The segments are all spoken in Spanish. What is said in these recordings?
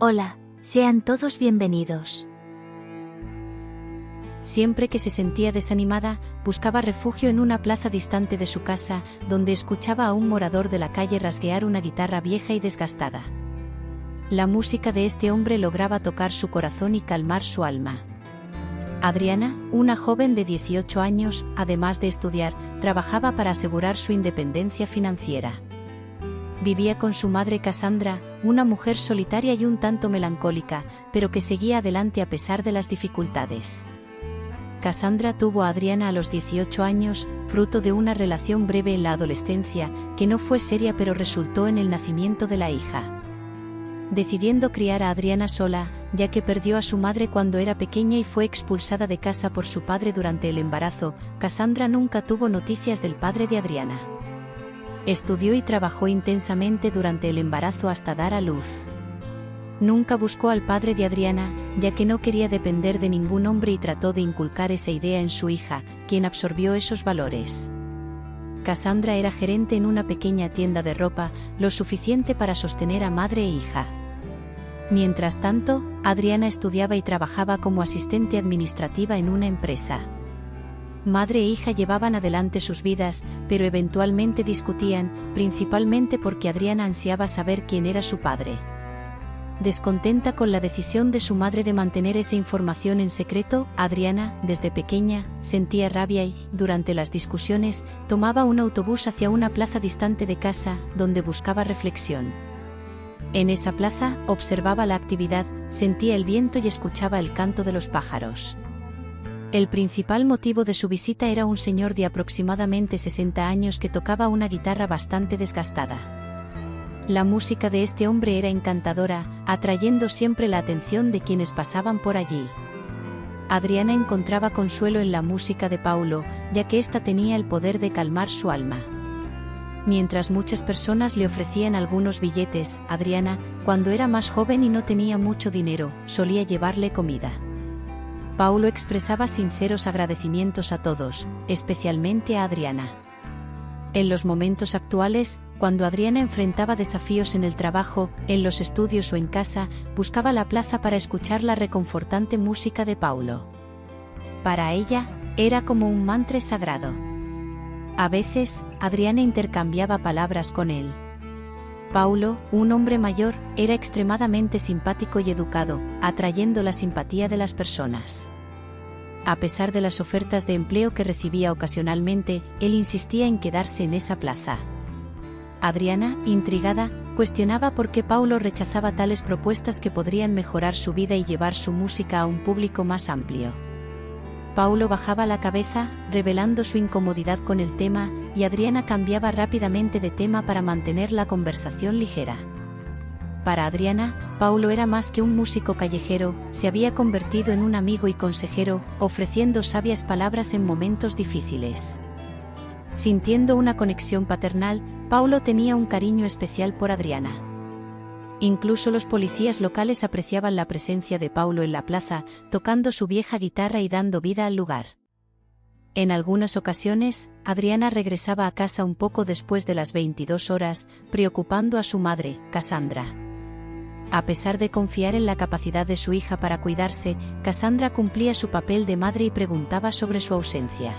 Hola, sean todos bienvenidos. Siempre que se sentía desanimada, buscaba refugio en una plaza distante de su casa, donde escuchaba a un morador de la calle rasguear una guitarra vieja y desgastada. La música de este hombre lograba tocar su corazón y calmar su alma. Adriana, una joven de 18 años, además de estudiar, trabajaba para asegurar su independencia financiera. Vivía con su madre Cassandra, una mujer solitaria y un tanto melancólica, pero que seguía adelante a pesar de las dificultades. Cassandra tuvo a Adriana a los 18 años, fruto de una relación breve en la adolescencia, que no fue seria pero resultó en el nacimiento de la hija. Decidiendo criar a Adriana sola, ya que perdió a su madre cuando era pequeña y fue expulsada de casa por su padre durante el embarazo, Cassandra nunca tuvo noticias del padre de Adriana. Estudió y trabajó intensamente durante el embarazo hasta dar a luz. Nunca buscó al padre de Adriana, ya que no quería depender de ningún hombre y trató de inculcar esa idea en su hija, quien absorbió esos valores. Cassandra era gerente en una pequeña tienda de ropa, lo suficiente para sostener a madre e hija. Mientras tanto, Adriana estudiaba y trabajaba como asistente administrativa en una empresa. Madre e hija llevaban adelante sus vidas, pero eventualmente discutían, principalmente porque Adriana ansiaba saber quién era su padre. Descontenta con la decisión de su madre de mantener esa información en secreto, Adriana, desde pequeña, sentía rabia y, durante las discusiones, tomaba un autobús hacia una plaza distante de casa, donde buscaba reflexión. En esa plaza, observaba la actividad, sentía el viento y escuchaba el canto de los pájaros. El principal motivo de su visita era un señor de aproximadamente 60 años que tocaba una guitarra bastante desgastada. La música de este hombre era encantadora, atrayendo siempre la atención de quienes pasaban por allí. Adriana encontraba consuelo en la música de Paulo, ya que ésta tenía el poder de calmar su alma. Mientras muchas personas le ofrecían algunos billetes, Adriana, cuando era más joven y no tenía mucho dinero, solía llevarle comida. Paulo expresaba sinceros agradecimientos a todos, especialmente a Adriana. En los momentos actuales, cuando Adriana enfrentaba desafíos en el trabajo, en los estudios o en casa, buscaba la plaza para escuchar la reconfortante música de Paulo. Para ella, era como un mantra sagrado. A veces, Adriana intercambiaba palabras con él. Paulo, un hombre mayor, era extremadamente simpático y educado, atrayendo la simpatía de las personas. A pesar de las ofertas de empleo que recibía ocasionalmente, él insistía en quedarse en esa plaza. Adriana, intrigada, cuestionaba por qué Paulo rechazaba tales propuestas que podrían mejorar su vida y llevar su música a un público más amplio. Paulo bajaba la cabeza, revelando su incomodidad con el tema, y Adriana cambiaba rápidamente de tema para mantener la conversación ligera. Para Adriana, Paulo era más que un músico callejero, se había convertido en un amigo y consejero, ofreciendo sabias palabras en momentos difíciles. Sintiendo una conexión paternal, Paulo tenía un cariño especial por Adriana. Incluso los policías locales apreciaban la presencia de Paulo en la plaza, tocando su vieja guitarra y dando vida al lugar. En algunas ocasiones, Adriana regresaba a casa un poco después de las 22 horas, preocupando a su madre, Cassandra. A pesar de confiar en la capacidad de su hija para cuidarse, Cassandra cumplía su papel de madre y preguntaba sobre su ausencia.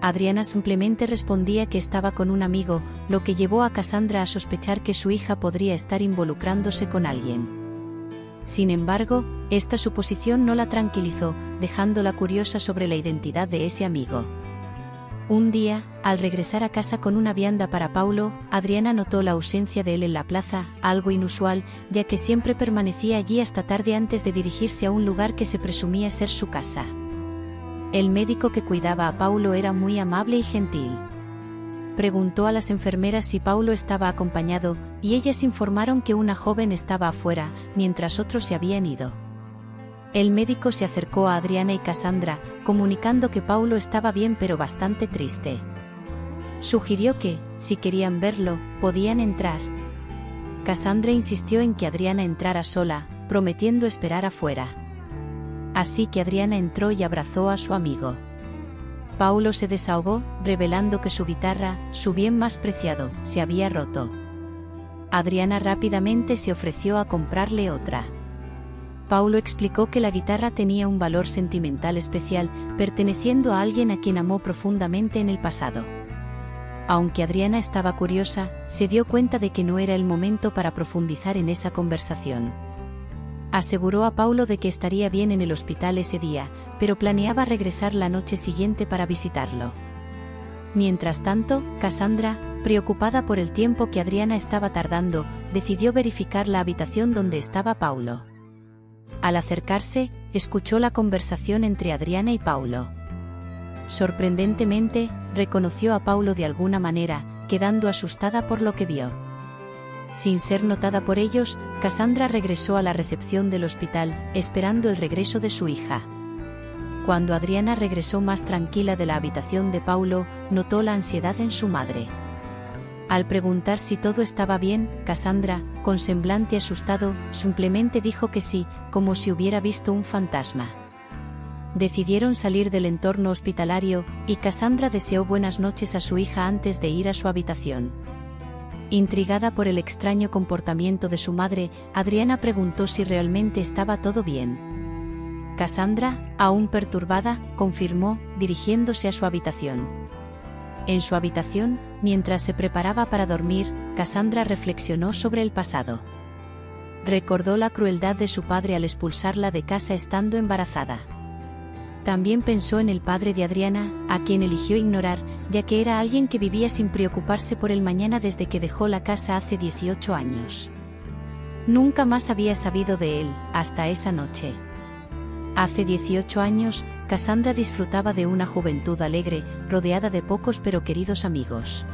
Adriana simplemente respondía que estaba con un amigo, lo que llevó a Cassandra a sospechar que su hija podría estar involucrándose con alguien. Sin embargo, esta suposición no la tranquilizó, dejándola curiosa sobre la identidad de ese amigo. Un día, al regresar a casa con una vianda para Paulo, Adriana notó la ausencia de él en la plaza, algo inusual, ya que siempre permanecía allí hasta tarde antes de dirigirse a un lugar que se presumía ser su casa. El médico que cuidaba a Paulo era muy amable y gentil. Preguntó a las enfermeras si Paulo estaba acompañado, y ellas informaron que una joven estaba afuera, mientras otros se habían ido. El médico se acercó a Adriana y Cassandra, comunicando que Paulo estaba bien pero bastante triste. Sugirió que, si querían verlo, podían entrar. Cassandra insistió en que Adriana entrara sola, prometiendo esperar afuera. Así que Adriana entró y abrazó a su amigo. Paulo se desahogó, revelando que su guitarra, su bien más preciado, se había roto. Adriana rápidamente se ofreció a comprarle otra. Paulo explicó que la guitarra tenía un valor sentimental especial, perteneciendo a alguien a quien amó profundamente en el pasado. Aunque Adriana estaba curiosa, se dio cuenta de que no era el momento para profundizar en esa conversación. Aseguró a Paulo de que estaría bien en el hospital ese día, pero planeaba regresar la noche siguiente para visitarlo. Mientras tanto, Cassandra, preocupada por el tiempo que Adriana estaba tardando, decidió verificar la habitación donde estaba Paulo. Al acercarse, escuchó la conversación entre Adriana y Paulo. Sorprendentemente, reconoció a Paulo de alguna manera, quedando asustada por lo que vio. Sin ser notada por ellos, Cassandra regresó a la recepción del hospital, esperando el regreso de su hija. Cuando Adriana regresó más tranquila de la habitación de Paulo, notó la ansiedad en su madre. Al preguntar si todo estaba bien, Cassandra, con semblante asustado, simplemente dijo que sí, como si hubiera visto un fantasma. Decidieron salir del entorno hospitalario, y Cassandra deseó buenas noches a su hija antes de ir a su habitación. Intrigada por el extraño comportamiento de su madre, Adriana preguntó si realmente estaba todo bien. Cassandra, aún perturbada, confirmó, dirigiéndose a su habitación. En su habitación, mientras se preparaba para dormir, Cassandra reflexionó sobre el pasado. Recordó la crueldad de su padre al expulsarla de casa estando embarazada. También pensó en el padre de Adriana, a quien eligió ignorar, ya que era alguien que vivía sin preocuparse por el mañana desde que dejó la casa hace 18 años. Nunca más había sabido de él, hasta esa noche. Hace 18 años, Cassandra disfrutaba de una juventud alegre, rodeada de pocos pero queridos amigos.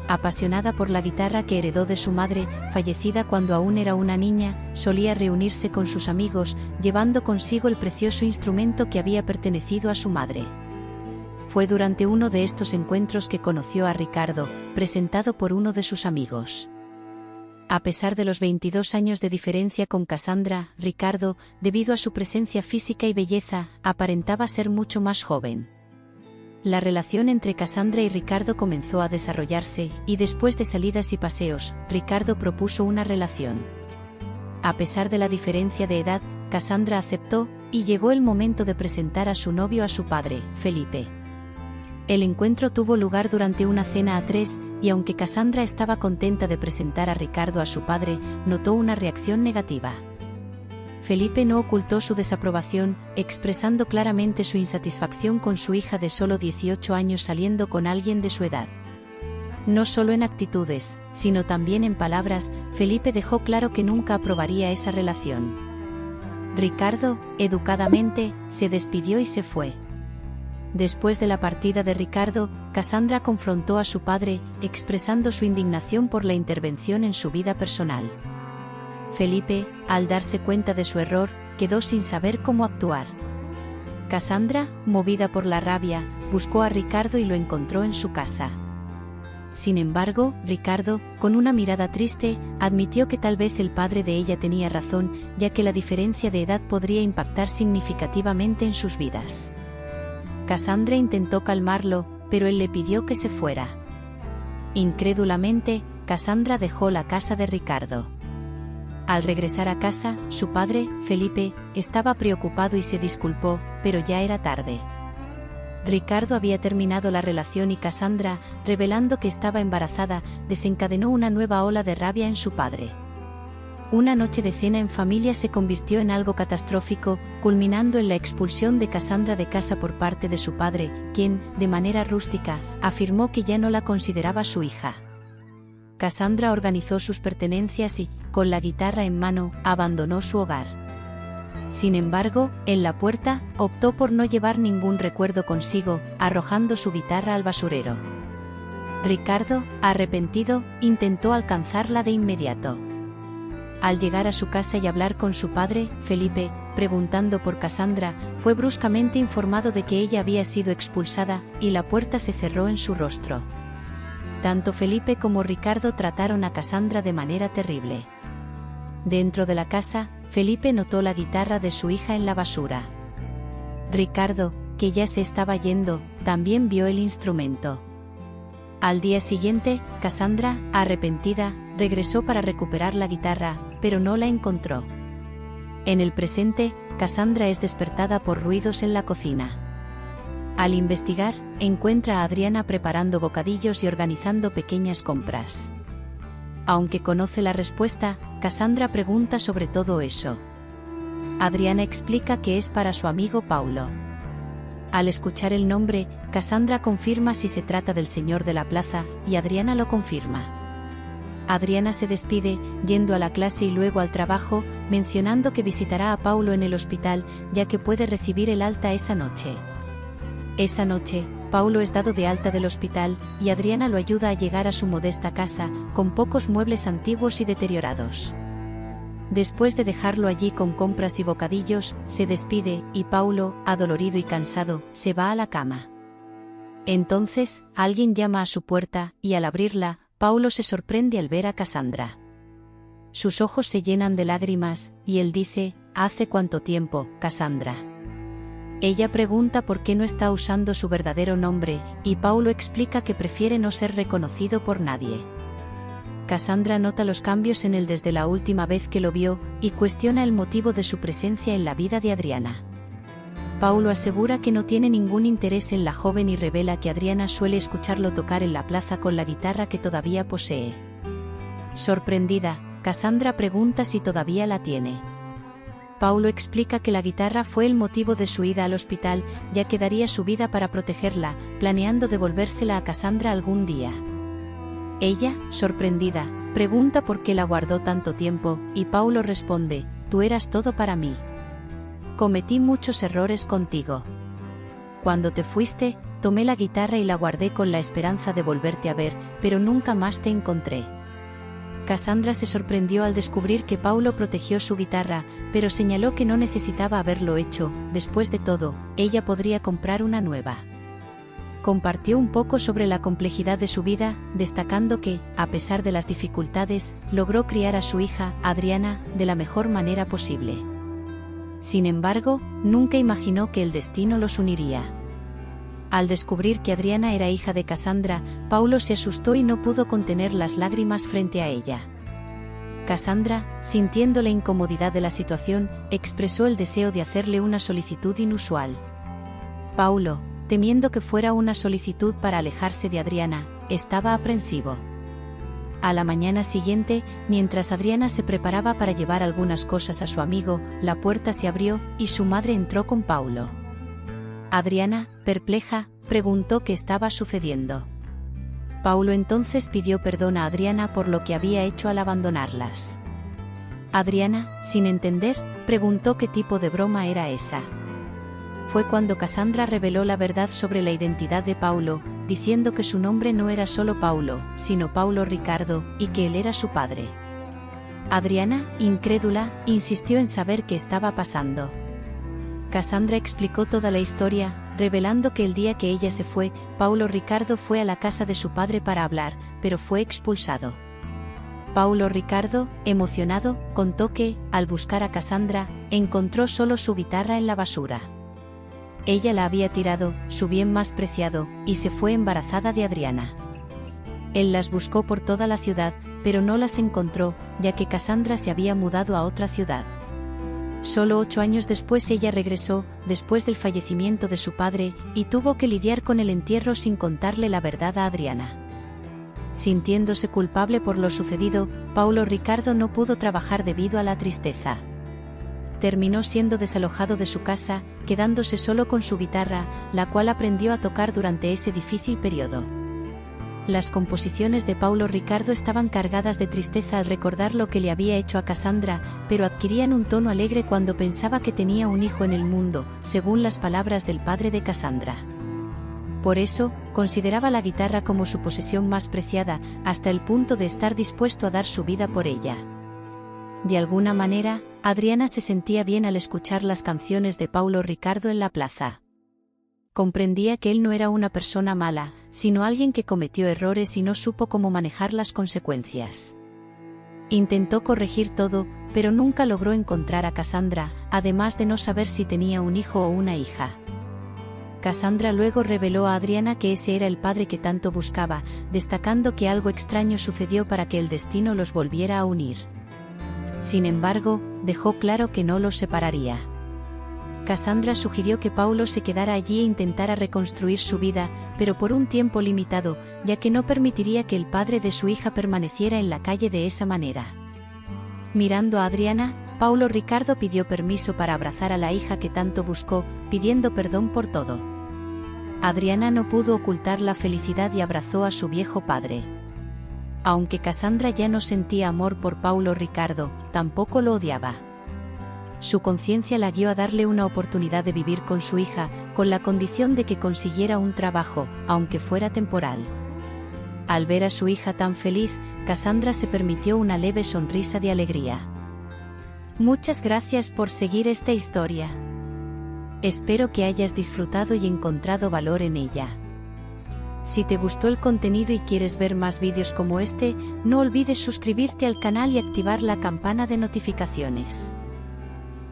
Apasionada por la guitarra que heredó de su madre, fallecida cuando aún era una niña, solía reunirse con sus amigos, llevando consigo el precioso instrumento que había pertenecido a su madre. Fue durante uno de estos encuentros que conoció a Ricardo, presentado por uno de sus amigos. A pesar de los 22 años de diferencia con Cassandra, Ricardo, debido a su presencia física y belleza, aparentaba ser mucho más joven. La relación entre Cassandra y Ricardo comenzó a desarrollarse, y después de salidas y paseos, Ricardo propuso una relación. A pesar de la diferencia de edad, Cassandra aceptó, y llegó el momento de presentar a su novio a su padre, Felipe. El encuentro tuvo lugar durante una cena a tres, y aunque Cassandra estaba contenta de presentar a Ricardo a su padre, notó una reacción negativa. Felipe no ocultó su desaprobación, expresando claramente su insatisfacción con su hija de solo 18 años saliendo con alguien de su edad. No solo en actitudes, sino también en palabras, Felipe dejó claro que nunca aprobaría esa relación. Ricardo, educadamente, se despidió y se fue. Después de la partida de Ricardo, Cassandra confrontó a su padre, expresando su indignación por la intervención en su vida personal. Felipe, al darse cuenta de su error, quedó sin saber cómo actuar. Cassandra, movida por la rabia, buscó a Ricardo y lo encontró en su casa. Sin embargo, Ricardo, con una mirada triste, admitió que tal vez el padre de ella tenía razón, ya que la diferencia de edad podría impactar significativamente en sus vidas. Cassandra intentó calmarlo, pero él le pidió que se fuera. Incrédulamente, Cassandra dejó la casa de Ricardo. Al regresar a casa, su padre, Felipe, estaba preocupado y se disculpó, pero ya era tarde. Ricardo había terminado la relación y Cassandra, revelando que estaba embarazada, desencadenó una nueva ola de rabia en su padre. Una noche de cena en familia se convirtió en algo catastrófico, culminando en la expulsión de Cassandra de casa por parte de su padre, quien, de manera rústica, afirmó que ya no la consideraba su hija. Cassandra organizó sus pertenencias y, con la guitarra en mano, abandonó su hogar. Sin embargo, en la puerta, optó por no llevar ningún recuerdo consigo, arrojando su guitarra al basurero. Ricardo, arrepentido, intentó alcanzarla de inmediato. Al llegar a su casa y hablar con su padre, Felipe, preguntando por Cassandra, fue bruscamente informado de que ella había sido expulsada, y la puerta se cerró en su rostro. Tanto Felipe como Ricardo trataron a Cassandra de manera terrible. Dentro de la casa, Felipe notó la guitarra de su hija en la basura. Ricardo, que ya se estaba yendo, también vio el instrumento. Al día siguiente, Cassandra, arrepentida, regresó para recuperar la guitarra, pero no la encontró. En el presente, Cassandra es despertada por ruidos en la cocina. Al investigar, encuentra a Adriana preparando bocadillos y organizando pequeñas compras. Aunque conoce la respuesta, Cassandra pregunta sobre todo eso. Adriana explica que es para su amigo Paulo. Al escuchar el nombre, Cassandra confirma si se trata del señor de la plaza, y Adriana lo confirma. Adriana se despide, yendo a la clase y luego al trabajo, mencionando que visitará a Paulo en el hospital, ya que puede recibir el alta esa noche. Esa noche, Paulo es dado de alta del hospital, y Adriana lo ayuda a llegar a su modesta casa, con pocos muebles antiguos y deteriorados. Después de dejarlo allí con compras y bocadillos, se despide, y Paulo, adolorido y cansado, se va a la cama. Entonces, alguien llama a su puerta, y al abrirla, Paulo se sorprende al ver a Cassandra. Sus ojos se llenan de lágrimas, y él dice: «¿Hace cuánto tiempo, Cassandra?». Ella pregunta por qué no está usando su verdadero nombre, y Paulo explica que prefiere no ser reconocido por nadie. Cassandra nota los cambios en él desde la última vez que lo vio, y cuestiona el motivo de su presencia en la vida de Adriana. Paulo asegura que no tiene ningún interés en la joven y revela que Adriana suele escucharlo tocar en la plaza con la guitarra que todavía posee. Sorprendida, Cassandra pregunta si todavía la tiene. Paulo explica que la guitarra fue el motivo de su ida al hospital, ya que daría su vida para protegerla, planeando devolvérsela a Cassandra algún día. Ella, sorprendida, pregunta por qué la guardó tanto tiempo, y Paulo responde: «Tú eras todo para mí. Cometí muchos errores contigo. Cuando te fuiste, tomé la guitarra y la guardé con la esperanza de volverte a ver, pero nunca más te encontré». Cassandra se sorprendió al descubrir que Paulo protegió su guitarra, pero señaló que no necesitaba haberlo hecho. Después de todo, ella podría comprar una nueva. Compartió un poco sobre la complejidad de su vida, destacando que, a pesar de las dificultades, logró criar a su hija, Adriana, de la mejor manera posible. Sin embargo, nunca imaginó que el destino los uniría. Al descubrir que Adriana era hija de Cassandra, Paulo se asustó y no pudo contener las lágrimas frente a ella. Cassandra, sintiendo la incomodidad de la situación, expresó el deseo de hacerle una solicitud inusual. Paulo, temiendo que fuera una solicitud para alejarse de Adriana, estaba aprensivo. A la mañana siguiente, mientras Adriana se preparaba para llevar algunas cosas a su amigo, la puerta se abrió, y su madre entró con Paulo. Adriana, perpleja, preguntó qué estaba sucediendo. Paulo entonces pidió perdón a Adriana por lo que había hecho al abandonarlas. Adriana, sin entender, preguntó qué tipo de broma era esa. Fue cuando Cassandra reveló la verdad sobre la identidad de Paulo, diciendo que su nombre no era solo Paulo, sino Paulo Ricardo, y que él era su padre. Adriana, incrédula, insistió en saber qué estaba pasando. Cassandra explicó toda la historia, revelando que el día que ella se fue, Paulo Ricardo fue a la casa de su padre para hablar, pero fue expulsado. Paulo Ricardo, emocionado, contó que, al buscar a Cassandra, encontró solo su guitarra en la basura. Ella la había tirado, su bien más preciado, y se fue embarazada de Adriana. Él las buscó por toda la ciudad, pero no las encontró, ya que Cassandra se había mudado a otra ciudad. Solo 8 años después ella regresó, después del fallecimiento de su padre, y tuvo que lidiar con el entierro sin contarle la verdad a Adriana. Sintiéndose culpable por lo sucedido, Paulo Ricardo no pudo trabajar debido a la tristeza. Terminó siendo desalojado de su casa, quedándose solo con su guitarra, la cual aprendió a tocar durante ese difícil periodo. Las composiciones de Paulo Ricardo estaban cargadas de tristeza al recordar lo que le había hecho a Cassandra, pero adquirían un tono alegre cuando pensaba que tenía un hijo en el mundo, según las palabras del padre de Cassandra. Por eso, consideraba la guitarra como su posesión más preciada, hasta el punto de estar dispuesto a dar su vida por ella. De alguna manera, Adriana se sentía bien al escuchar las canciones de Paulo Ricardo en la plaza. Comprendía que él no era una persona mala, sino alguien que cometió errores y no supo cómo manejar las consecuencias. Intentó corregir todo, pero nunca logró encontrar a Cassandra, además de no saber si tenía un hijo o una hija. Cassandra luego reveló a Adriana que ese era el padre que tanto buscaba, destacando que algo extraño sucedió para que el destino los volviera a unir. Sin embargo, dejó claro que no los separaría. Cassandra sugirió que Paulo se quedara allí e intentara reconstruir su vida, pero por un tiempo limitado, ya que no permitiría que el padre de su hija permaneciera en la calle de esa manera. Mirando a Adriana, Paulo Ricardo pidió permiso para abrazar a la hija que tanto buscó, pidiendo perdón por todo. Adriana no pudo ocultar la felicidad y abrazó a su viejo padre. Aunque Cassandra ya no sentía amor por Paulo Ricardo, tampoco lo odiaba. Su conciencia la guió a darle una oportunidad de vivir con su hija, con la condición de que consiguiera un trabajo, aunque fuera temporal. Al ver a su hija tan feliz, Cassandra se permitió una leve sonrisa de alegría. Muchas gracias por seguir esta historia. Espero que hayas disfrutado y encontrado valor en ella. Si te gustó el contenido y quieres ver más vídeos como este, no olvides suscribirte al canal y activar la campana de notificaciones.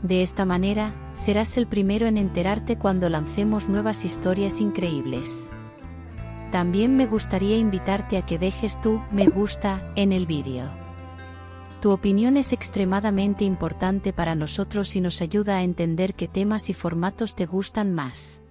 De esta manera, serás el primero en enterarte cuando lancemos nuevas historias increíbles. También me gustaría invitarte a que dejes tu me gusta en el vídeo. Tu opinión es extremadamente importante para nosotros y nos ayuda a entender qué temas y formatos te gustan más.